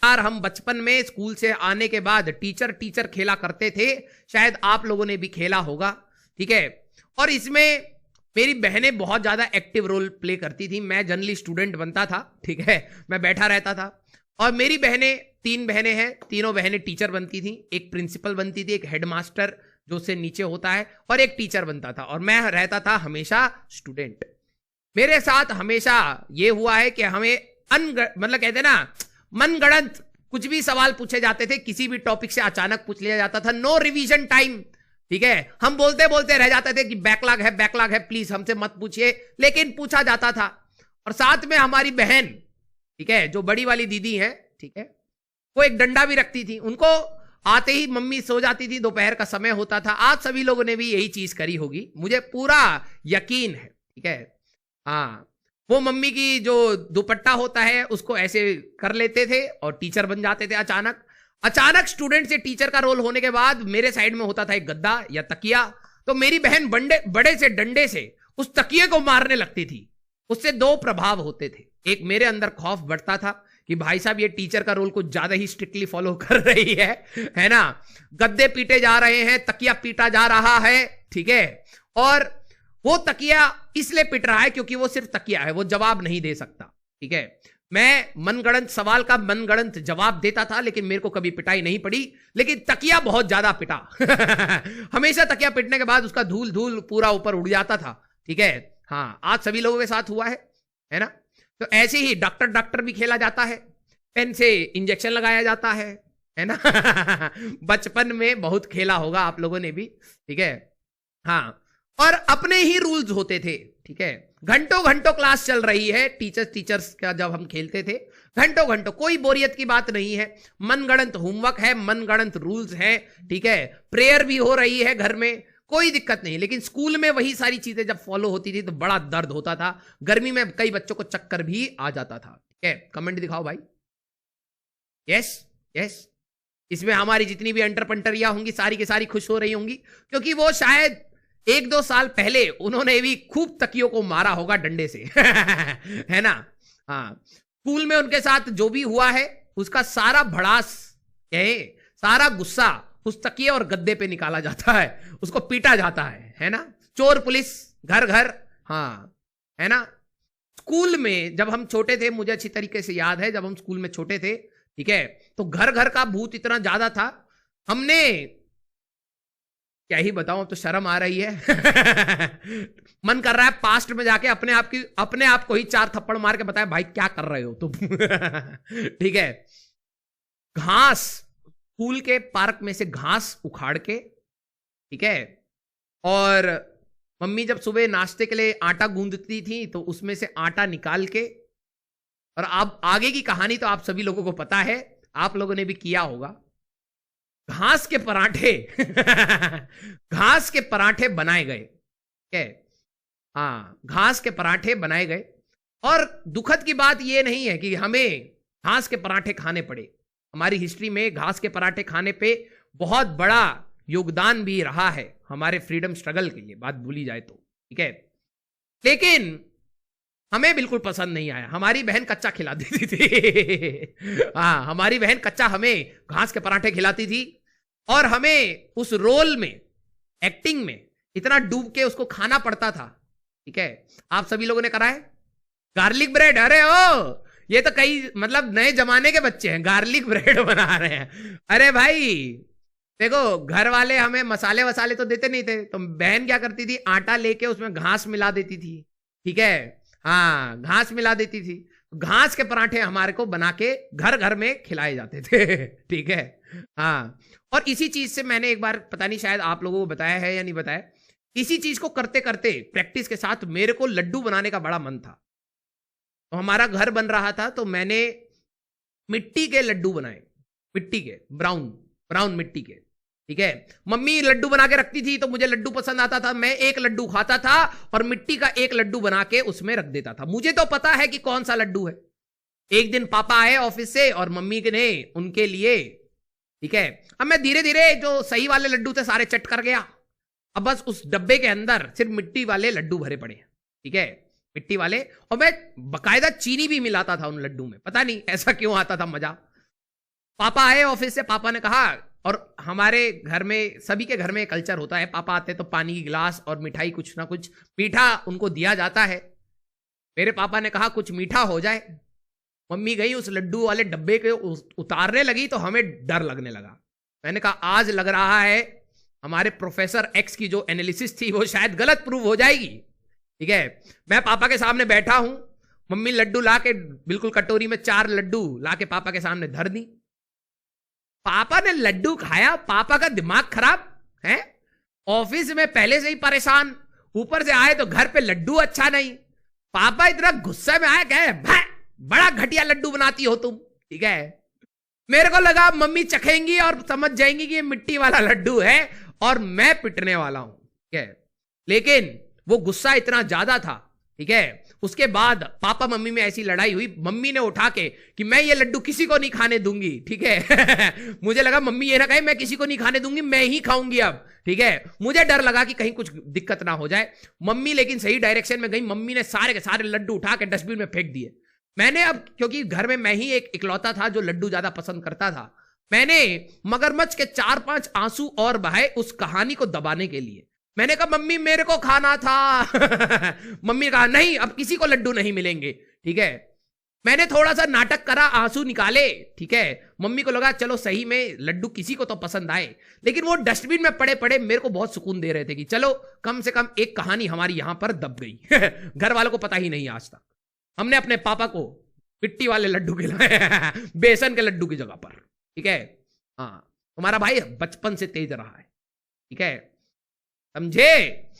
यार हम बचपन में स्कूल से आने के बाद टीचर टीचर खेला करते थे, शायद आप लोगों ने भी खेला होगा, ठीक है। और इसमें मेरी बहनें बहुत ज्यादा एक्टिव रोल प्ले करती थी। मैं जनरली स्टूडेंट बनता था, ठीक है, मैं बैठा रहता था। और मेरी बहनें, 3 बहनें हैं, तीनों बहनें टीचर बनती थी। एक प्रिंसिपल बनती थी, एक हेडमास्टर जो उससे नीचे होता है, और एक टीचर बनता था, और मैं रहता था हमेशा स्टूडेंट। मेरे साथ हमेशा ये हुआ है कि हमें मतलब कहते हैं ना, मनगढ़ंत कुछ भी सवाल पूछे जाते थे, किसी भी टॉपिक से अचानक पूछ लिया जाता था, नो रिवीजन टाइम, ठीक है। हम बोलते बोलते रह जाते थे कि बैकलॉग है, प्लीज हमसे मत पूछिए, लेकिन पूछा जाता था। और साथ में हमारी बहन, ठीक है, जो बड़ी वाली दीदी है, ठीक है, वो एक डंडा भी रखती थी। उनको आते ही मम्मी सो जाती थी, दोपहर का समय होता था। आज सभी लोगों ने भी यही चीज करी होगी, मुझे पूरा यकीन है, ठीक है। हाँ, वो मम्मी की जो दुपट्टा होता है उसको ऐसे कर लेते थे और टीचर बन जाते थे। अचानक स्टूडेंट से टीचर का रोल होने के बाद मेरे साइड में होता था एक गद्दा या तकिया, तो मेरी बहन बड़े से डंडे से उस तकिए को मारने लगती थी। उससे 2 प्रभाव होते थे। एक, मेरे अंदर खौफ बढ़ता था कि भाई साहब ये टीचर का रोल कुछ ज्यादा ही स्ट्रिक्टली फॉलो कर रही है ना, गद्दे पीटे जा रहे हैं, तकिया पीटा जा रहा है, ठीक है। और वो तकिया इसलिए पिट रहा है क्योंकि वो सिर्फ तकिया है, वो जवाब नहीं दे सकता, ठीक है। मैं मनगढ़ंत सवाल का मनगढ़ंत जवाब देता था, लेकिन मेरे को कभी पिटाई नहीं पड़ी, लेकिन तकिया बहुत ज्यादा पिटा। हमेशा तकिया पिटने के बाद उसका धूल धूल पूरा ऊपर उड़ जाता था, ठीक है। हाँ, आज सभी लोगों के साथ हुआ है ना। तो ऐसे ही डॉक्टर भी खेला जाता है, पेन से इंजेक्शन लगाया जाता है ना। बचपन में बहुत खेला होगा आप लोगों ने भी, ठीक है। हाँ, और अपने ही रूल्स होते थे, ठीक है। घंटों घंटों क्लास चल रही है, टीचर्स का जब हम खेलते थे, घंटों घंटों, कोई बोरियत की बात नहीं है। मनगढ़ंत होमवर्क है, मनगढ़ंत रूल्स है, ठीक है। प्रेयर भी हो रही है घर में, कोई दिक्कत नहीं। लेकिन स्कूल में वही सारी चीजें जब फॉलो होती थी तो बड़ा दर्द होता था। गर्मी में कई बच्चों को चक्कर भी आ जाता था, ठीक है। कमेंट दिखाओ भाई। यस, इसमें हमारी जितनी भी अंटर पंटरियां होंगी सारी की सारी खुश हो रही होंगी, क्योंकि वो शायद 1-2 साल पहले उन्होंने भी खूब तकियों को मारा होगा डंडे से। है ना। हाँ, स्कूल में उनके साथ जो भी हुआ है उसका सारा भड़ास, सारा गुस्सा उस तकिए और गद्दे पे निकाला जाता है, उसको पीटा जाता है ना। चोर पुलिस घर घर, हाँ, है ना। स्कूल में जब हम छोटे थे, मुझे अच्छी तरीके से याद है, जब हम स्कूल में छोटे थे, ठीक है, तो घर घर का भूत इतना ज्यादा था, हमने क्या ही बताऊं, तो शर्म आ रही है। मन कर रहा है पास्ट में जाके अपने आप को ही 4 थप्पड़ मार के बताए, भाई क्या कर रहे हो तुम। ठीक है। घास, स्कूल के पार्क में से घास उखाड़ के, ठीक है, और मम्मी जब सुबह नाश्ते के लिए आटा गूंदती थी तो उसमें से आटा निकाल के, और अब आगे की कहानी तो आप सभी लोगों को पता है, आप लोगों ने भी किया होगा, घास के पराठे। घास के पराठे बनाए गए, ठीक है। हाँ, घास के पराठे बनाए गए। और दुखद की बात यह नहीं है कि हमें घास के पराठे खाने पड़े। हमारी हिस्ट्री में घास के पराठे खाने पे बहुत बड़ा योगदान भी रहा है हमारे फ्रीडम स्ट्रगल के लिए, बात भूली जाए तो, ठीक है। लेकिन हमें बिल्कुल पसंद नहीं आया। हमारी बहन कच्चा खिला देती थी। हाँ, हमारी बहन कच्चा हमें घास के पराठे खिलाती थी, और हमें उस रोल में, एक्टिंग में इतना डूब के उसको खाना पड़ता था, ठीक है। आप सभी लोगों ने करा है गार्लिक ब्रेड? अरे ओ, ये तो कई मतलब नए जमाने के बच्चे हैं, गार्लिक ब्रेड बना रहे हैं। अरे भाई देखो, घर वाले हमें मसाले वसाले तो देते नहीं थे, तो बहन क्या करती थी, आटा लेके उसमें घास मिला देती थी, ठीक है। हाँ, घास मिला देती थी। घास के पराठे हमारे को बना के घर घर में खिलाए जाते थे। ठीक है। हाँ, और इसी चीज से मैंने एक बार, पता नहीं शायद आप लोगों को बताया है या नहीं बताया, इसी चीज को करते करते प्रैक्टिस के साथ मेरे को लड्डू बनाने का बड़ा मन था। तो हमारा घर बन रहा था, तो मैंने मिट्टी के लड्डू बनाए, मिट्टी के, ब्राउन मिट्टी के, ठीक है। मम्मी लड्डू बना के रखती थी तो मुझे लड्डू पसंद आता था, मैं एक लड्डू खाता था और मिट्टी का एक लड्डू बना के उसमें रख देता था। मुझे तो पता है कि कौन सा लड्डू है। एक दिन पापा आए ऑफिस से और मम्मी ने उनके लिए, ठीक है, अब मैं धीरे धीरे जो सही वाले लड्डू थे सारे चट कर गया। अब बस उस डब्बे के अंदर सिर्फ मिट्टी वाले लड्डू भरे पड़े, ठीक है, मिट्टी वाले। और मैं बकायदा चीनी भी मिलाता था उन लड्डू में, पता नहीं ऐसा क्यों आता था मजा। पापा आए ऑफिस से, पापा ने कहा, और हमारे घर में सभी के घर में कल्चर होता है, पापा आते तो पानी की गिलास और मिठाई कुछ ना कुछ मीठा उनको दिया जाता है। मेरे पापा ने कहा कुछ मीठा हो जाए। मम्मी गई उस लड्डू वाले डब्बे के उतारने लगी तो हमें डर लगने लगा। मैंने कहा आज लग रहा है हमारे प्रोफेसर एक्स की जो एनालिसिस थी वो शायद गलत प्रूव हो जाएगी। ठीक है, मैं पापा के सामने बैठा हूं, मम्मी लड्डू लाके बिल्कुल कटोरी में 4 लड्डू लाके पापा के सामने धर दी। पापा ने लड्डू खाया, पापा का दिमाग खराब है, ऑफिस में पहले से ही परेशान, ऊपर से आए तो घर पे लड्डू अच्छा नहीं। पापा इतना गुस्से में आए, कहे बड़ा घटिया लड्डू बनाती हो तुम। ठीक है, मेरे को लगा मम्मी चखेंगी और समझ जाएंगी कि ये मिट्टी वाला लड्डू है और मैं पिटने वाला हूं। ठीक है, लेकिन वो गुस्सा इतना ज्यादा था। ठीक है, उसके बाद पापा मम्मी में ऐसी लड़ाई हुई, मम्मी ने उठा के कि मैं ये लड्डू किसी को नहीं खाने दूंगी। ठीक है मुझे लगा मम्मी ये ना कहे मैं किसी को नहीं खाने दूंगी, मैं ही खाऊंगी अब। ठीक है, मुझे डर लगा कि कहीं कुछ दिक्कत ना हो जाए। मम्मी लेकिन सही डायरेक्शन में गई, मम्मी ने सारे के सारे लड्डू उठा के डस्टबिन में फेंक दिए। मैंने अब, क्योंकि घर में मैं ही एक इकलौता था जो लड्डू ज्यादा पसंद करता था, मैंने मगरमच्छ के 4-5 आंसू और बहाए उस कहानी को दबाने के लिए। मैंने कहा मम्मी मेरे को खाना था मम्मी ने कहा नहीं अब किसी को लड्डू नहीं मिलेंगे। ठीक है, मैंने थोड़ा सा नाटक करा, आंसू निकाले। ठीक है, मम्मी को लगा चलो सही में लड्डू किसी को तो पसंद आए, लेकिन वो डस्टबिन में पड़े पड़े मेरे को बहुत सुकून दे रहे थे कि चलो कम से कम एक कहानी हमारी यहां पर दब गई घर वालों को पता ही नहीं आज तक। हमने अपने पापा को मिट्टी वाले लड्डू खिलाए बेसन के लड्डू की जगह पर। ठीक है, हाँ, तुम्हारा भाई बचपन से तेज रहा है। ठीक है, समझे?